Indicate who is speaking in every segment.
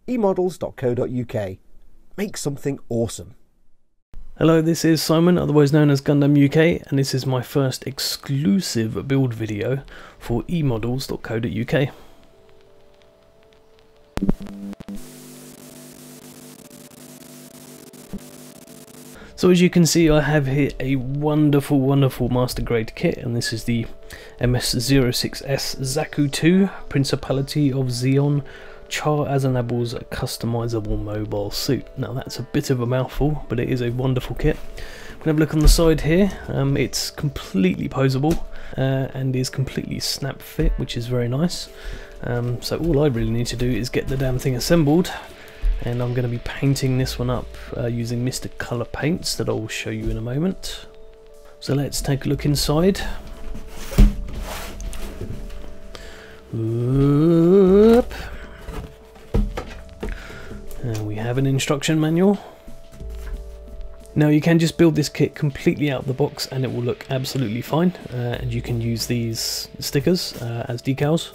Speaker 1: eModels.co.uk. Make something awesome.
Speaker 2: Hello, this is Simon, otherwise known as Gundam UK, and this is my first exclusive build video for eModels.co.uk. So as you can see, I have here a wonderful master grade kit, and this is the MS-06S Zaku 2 Principality of Zeon Char as enables a customizable mobile suit. Now that's a bit of a mouthful, but it is a wonderful kit. I'm going to have a look on the side here. It's completely posable and is completely snap fit, which is very nice. So all I really need to do is get the damn thing assembled, and I'm going to be painting this one up using Mr. Colour paints that I will show you in a moment. So let's take a look inside. Oop. And we have an instruction manual. Now you can just build this kit completely out of the box and it will look absolutely fine, and you can use these stickers as decals,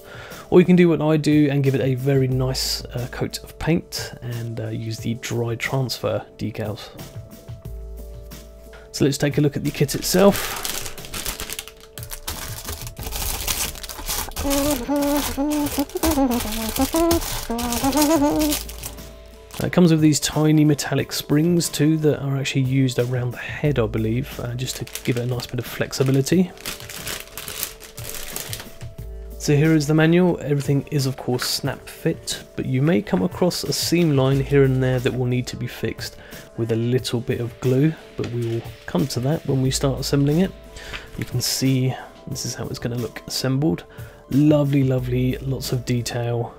Speaker 2: or you can do what I do and give it a very nice coat of paint and use the dry transfer decals. So let's take a look at the kit itself. It comes with these tiny metallic springs too that are actually used around the head, I believe, just to give it a nice bit of flexibility. So here is the manual. Everything is of course snap fit, but you may come across a seam line here and there that will need to be fixed with a little bit of glue, but we will come to that when we start assembling it. You can see this is how it's going to look assembled. Lovely, lots of detail,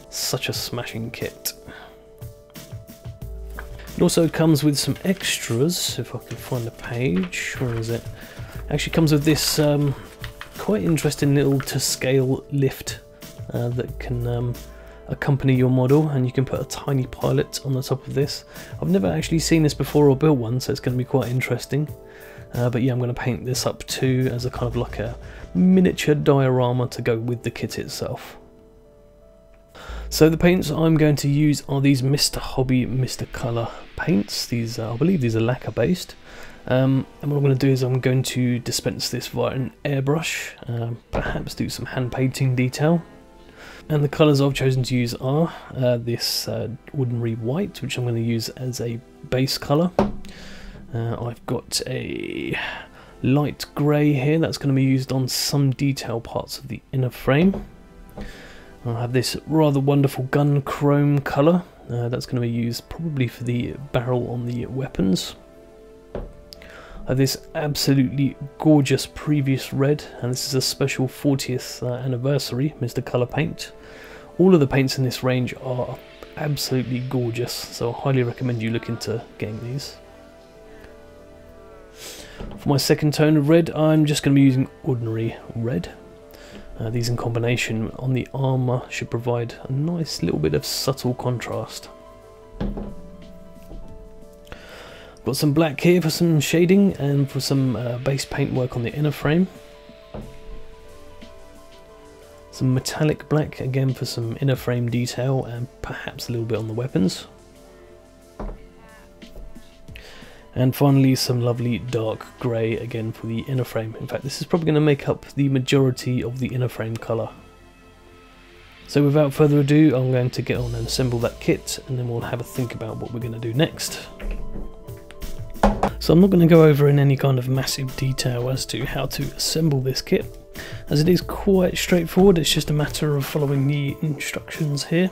Speaker 2: such a smashing kit. It also comes with some extras, if I can find the page. Where is it? Actually comes with this quite interesting little to scale lift that can accompany your model, and you can put a tiny pilot on the top of this. I've never actually seen this before or built one, so it's going to be quite interesting. But yeah, I'm going to paint this up too as a kind of like a miniature diorama to go with the kit itself. So the paints I'm going to use are these Mr. Hobby, Mr. Colour paints. These I believe these are lacquer based. And what I'm going to do is I'm going to dispense this via an airbrush, perhaps do some hand painting detail. And the colours I've chosen to use are this ordinary white, which I'm going to use as a base colour. I've got a light grey here that's going to be used on some detail parts of the inner frame. I have this rather wonderful gun chrome colour that's going to be used probably for the barrel on the weapons. I have this absolutely gorgeous previous red, and this is a special 40th anniversary Mr. Colour paint. All of the paints in this range are absolutely gorgeous, so I highly recommend you look into getting these. For my second tone of red, I'm just going to be using ordinary red. These in combination on the armour should provide a nice little bit of subtle contrast. Got some black here for some shading and for some base paint work on the inner frame. Some metallic black again for some inner frame detail and perhaps a little bit on the weapons. And finally some lovely dark grey again for the inner frame. In fact, this is probably going to make up the majority of the inner frame colour. So without further ado, I'm going to get on and assemble that kit, and then we'll have a think about what we're going to do next. So I'm not going to go over in any kind of massive detail as to how to assemble this kit, as it is quite straightforward. It's just a matter of following the instructions here.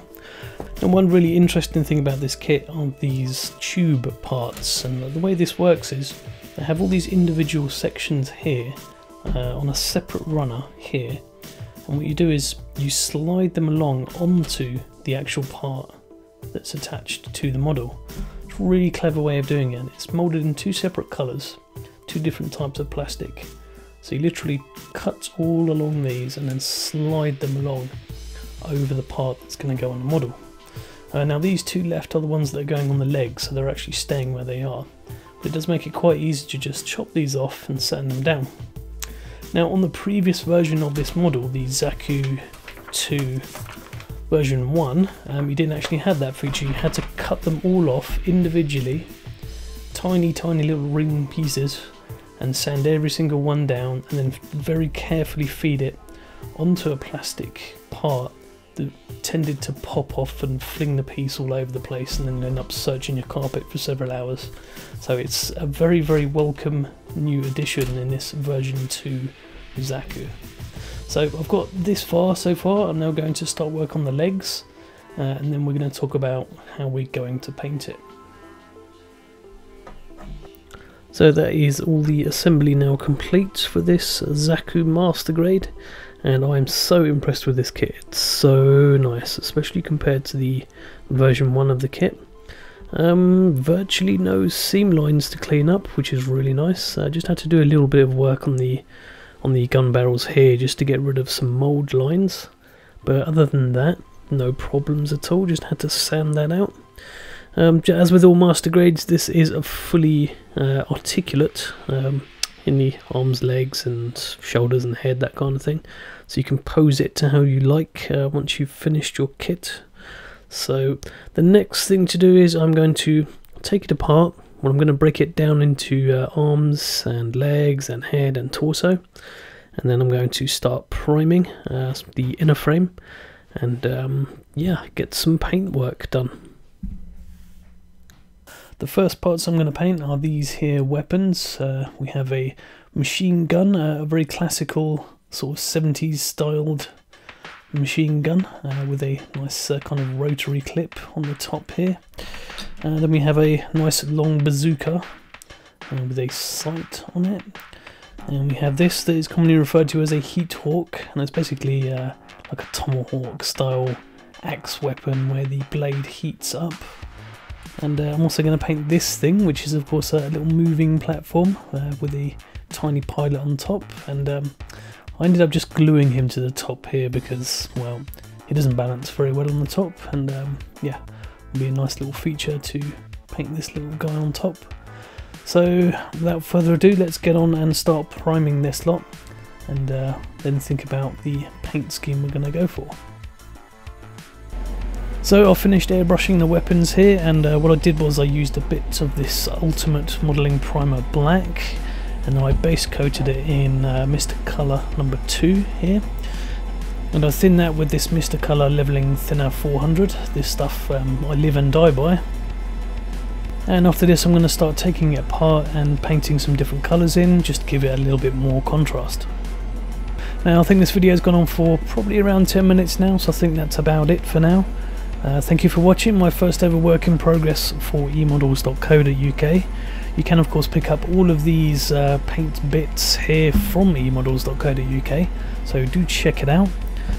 Speaker 2: And one really interesting thing about this kit are these tube parts, and the way this works is they have all these individual sections here on a separate runner here, and what you do is you slide them along onto the actual part that's attached to the model. It's a really clever way of doing it, and it's moulded in two separate colours, two different types of plastic. So you literally cut all along these and then slide them along over the part that's going to go on the model. Now these two left are the ones that are going on the legs, so they're actually staying where they are. But it does make it quite easy to just chop these off and sand them down. Now on the previous version of this model, the Zaku 2 version 1, you didn't actually have that feature. You had to cut them all off individually, tiny little ring pieces, and sand every single one down, and then very carefully feed it onto a plastic part that tended to pop off and fling the piece all over the place, and then end up searching your carpet for several hours. So it's a very welcome new addition in this version 2 Zaku. So I've got this far so far. I'm now going to start work on the legs, and then we're going to talk about how we're going to paint it. So that is all the assembly now complete for this Zaku Master Grade, and I'm so impressed with this kit. It's so nice, especially compared to the version 1 of the kit. Virtually no seam lines to clean up, which is really nice. I just had to do a little bit of work on the gun barrels here just to get rid of some mould lines, but other than that, no problems at all. Just had to sand that out. As with all master grades, this is a fully articulate in the arms, legs and shoulders and head, that kind of thing, so you can pose it to how you like once you've finished your kit. So the next thing to do is I'm going to take it apart. Well, I'm going to break it down into arms and legs and head and torso, and then I'm going to start priming the inner frame and yeah, get some paint work done. The first parts I'm going to paint are these here weapons. We have a machine gun, a very classical sort of 70s styled machine gun with a nice kind of rotary clip on the top here. Then we have a nice long bazooka with a sight on it. And we have this that is commonly referred to as a heat hawk, and it's basically like a tomahawk style axe weapon where the blade heats up. And I'm also going to paint this thing, which is of course a little moving platform with a tiny pilot on top, and I ended up just gluing him to the top here because, well, he doesn't balance very well on the top, and yeah, it'll be a nice little feature to paint this little guy on top. So without further ado, let's get on and start priming this lot, and then think about the paint scheme we're going to go for. So I finished airbrushing the weapons here, and what I did was I used a bit of this Ultimate Modelling Primer Black, and I base coated it in Mr. Colour number 2 here, and I thinned that with this Mr. Colour Leveling Thinner 400. This stuff I live and die by. And after this I'm going to start taking it apart and painting some different colours in, just to give it a little bit more contrast. Now I think this video has gone on for probably around 10 minutes now, so I think that's about it for now. Thank you for watching my first ever work in progress for eModels.co.uk. You can of course pick up all of these paint bits here from eModels.co.uk, so do check it out.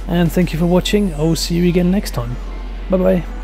Speaker 2: And thank you for watching. I will see you again next time. Bye bye.